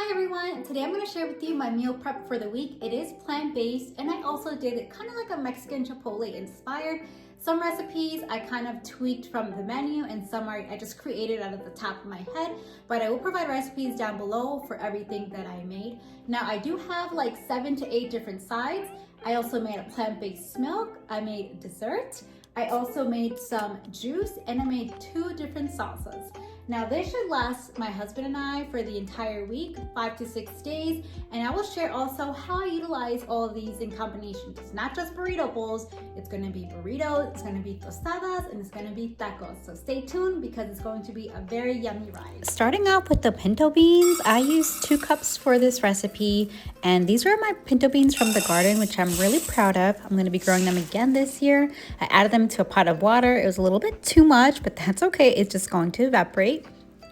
Hi everyone, today I'm going to share with you my meal prep for the week. It is plant-based and I also did it kind of like a Mexican Chipotle inspired. Some recipes I kind of tweaked from the menu and some I just created out of the top of my head, but I will provide recipes down below for everything that I made. Now I do have like 7 to 8 different sides. I also made a plant-based milk, I made dessert, I also made some juice, and I made 2 different salsas. Now this should last my husband and I for the entire week, 5 to 6 days, and I will share also how I utilize all of these in combination. It's not just burrito bowls, it's gonna be burritos, it's gonna be tostadas, and it's gonna be tacos. So stay tuned because it's going to be a very yummy ride. Starting out with the pinto beans, I used 2 cups for this recipe, and these were my pinto beans from the garden, which I'm really proud of. I'm gonna be growing them again this year. I added them to a pot of water. It was a little bit too much, but that's okay. It's just going to evaporate.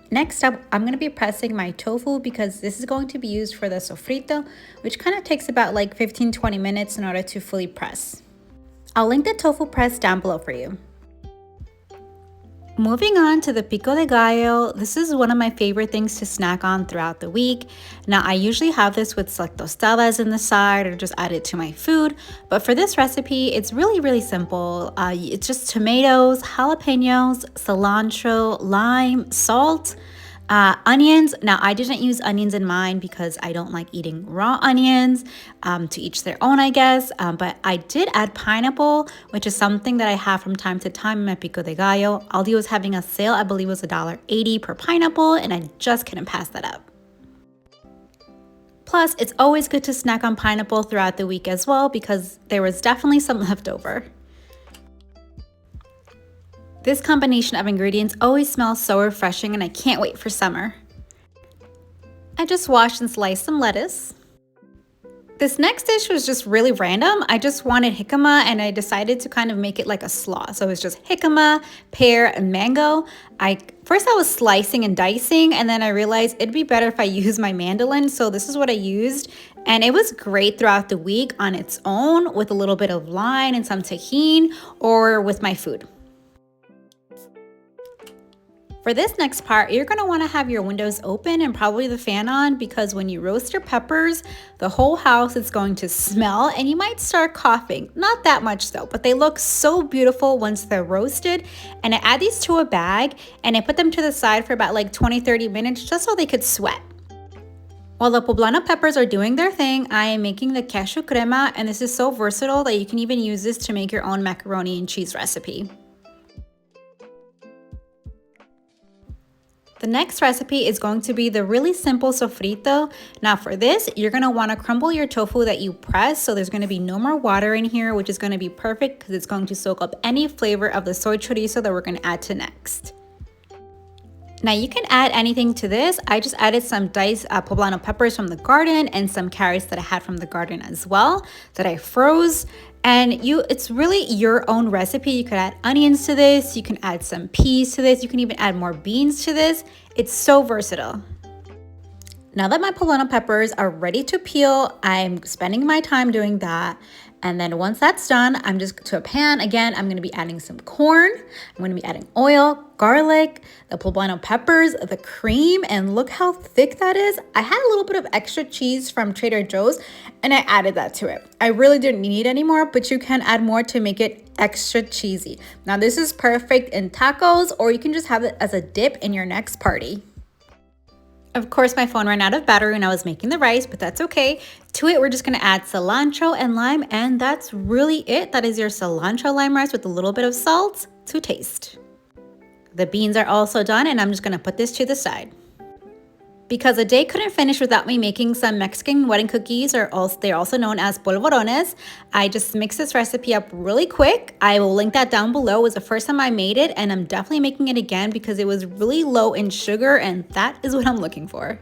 Next up, I'm going to be pressing my tofu because this is going to be used for the sofrito, which kind of takes about like 15-20 minutes in order to fully press. I'll link the tofu press down below for you. Moving on to the Pico De Gallo, this is one of my favorite things to snack on throughout the week. Now I usually have this with like tostadas in the side or just add it to my food, but for this recipe it's really simple. It's just tomatoes, jalapenos, cilantro, lime, salt, onions. Now I didn't use onions in mine because I don't like eating raw onions. To each their own, I guess, but I did add pineapple, which is something that I have from time to time in my Pico De Gallo. Aldi was having a sale, I believe it was $1.80 per pineapple, and I just couldn't pass that up. Plus, it's always good to snack on pineapple throughout the week as well because there was definitely some left over. This combination of ingredients always smells so refreshing and I can't wait for summer. I just washed and sliced some lettuce. This next dish was just really random. I just wanted jicama and I decided to kind of make it like a slaw. So it was just jicama, pear, and mango. First I was slicing and dicing, and then I realized it'd be better if I used my mandolin. So this is what I used, and it was great throughout the week on its own with a little bit of lime and some tahini or with my food. For this next part, you're going to want to have your windows open and probably the fan on because when you roast your peppers, the whole house is going to smell and you might start coughing. Not that much though, but they look so beautiful once they're roasted. And I add these to a bag and I put them to the side for about like 20-30 minutes just so they could sweat. While the Poblano Peppers are doing their thing, I am making the Cashew Crema, and this is so versatile that you can even use this to make your own macaroni and cheese recipe. The next recipe is going to be the really simple sofrito. Now for this, you're going to want to crumble your tofu that you press, so there's going to be no more water in here, which is going to be perfect because it's going to soak up any flavor of the soy chorizo that we're going to add to next. Now you can add anything to this. I just added some diced poblano peppers from the garden and some carrots that I had from the garden as well that I froze. And it's really your own recipe. You could add onions to this, you can add some peas to this, you can even add more beans to this. It's so versatile. Now that my poblano peppers are ready to peel, I'm spending my time doing that. And then once that's done, I'm just to a pan. Again, I'm going to be adding some corn. I'm going to be adding oil, garlic, the poblano peppers, the cream, and look how thick that is. I had a little bit of extra cheese from Trader Joe's and I added that to it. I really didn't need any more, but you can add more to make it extra cheesy. Now this is perfect in tacos, or you can just have it as a dip in your next party. Of course, my phone ran out of battery when I was making the rice, but that's okay. To it, we're just gonna add cilantro and lime, and that's really it. That is your cilantro lime rice with a little bit of salt to taste. The beans are also done, and I'm just gonna put this to the side. Because a day couldn't finish without me making some Mexican wedding cookies, they're also known as polvorones. I just mixed this recipe up really quick. I will link that down below. It was the first time I made it, and I'm definitely making it again because it was really low in sugar, and that is what I'm looking for.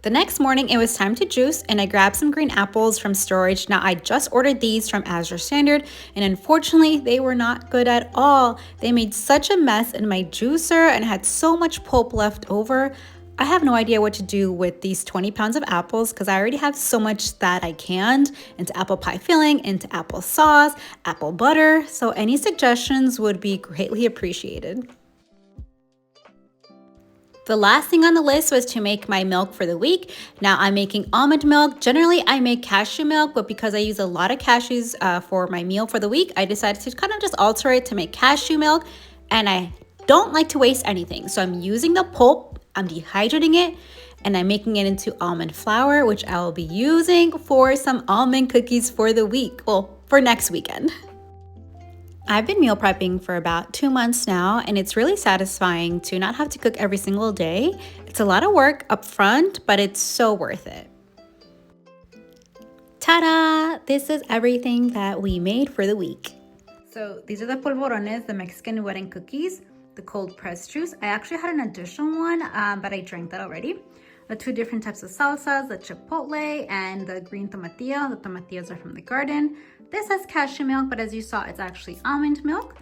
The next morning, it was time to juice, and I grabbed some green apples from storage. Now, I just ordered these from Azure Standard, and unfortunately, they were not good at all. They made such a mess in my juicer and had so much pulp left over. I have no idea what to do with these 20 pounds of apples because I already have so much that I canned into apple pie filling, into apple sauce, apple butter. So any suggestions would be greatly appreciated. The last thing on the list was to make my milk for the week. Now I'm making almond milk. Generally I make cashew milk, but because I use a lot of cashews for my meal for the week, I decided to kind of just alter it to make cashew milk. And I don't like to waste anything. So I'm using the pulp, I'm dehydrating it, and I'm making it into almond flour, which I will be using for some almond cookies for the week. Well, for next weekend. I've been meal prepping for about 2 months now, and it's really satisfying to not have to cook every single day. It's a lot of work up front, but it's so worth it. Ta-da! This is everything that we made for the week. So these are the polvorones, the Mexican wedding cookies, the cold pressed juice. I actually had an additional one, but I drank that already. The 2 different types of salsas, the chipotle and the green tomatillo. The tomatillos are from the garden. This has cashew milk, but as you saw, it's actually almond milk.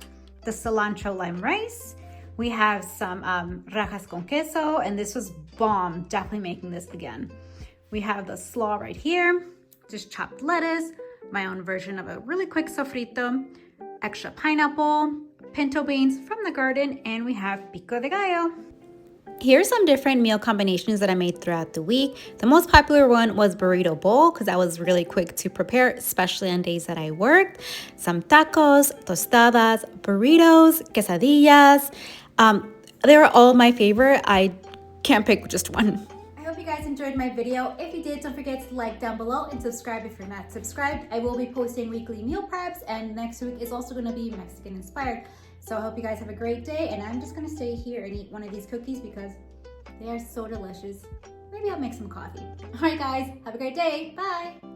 The cilantro lime rice. We have some rajas con queso, and this was bomb. Definitely making this again. We have the slaw right here, just chopped lettuce, my own version of a really quick sofrito, extra pineapple, pinto beans from the garden, and we have Pico De Gallo. Here's some different meal combinations that I made throughout the week. The most popular one was burrito bowl because that was really quick to prepare, especially on days that I worked. Some tacos, tostadas, burritos, quesadillas. They were all my favorite. I can't pick just one. I hope you guys enjoyed my video. If you did, don't forget to like down below and subscribe if you're not subscribed. I will be posting weekly meal preps, and next week is also going to be Mexican inspired. So I hope you guys have a great day, and I'm just gonna stay here and eat one of these cookies because they are so delicious. Maybe I'll make some coffee. All right guys, have a great day, bye.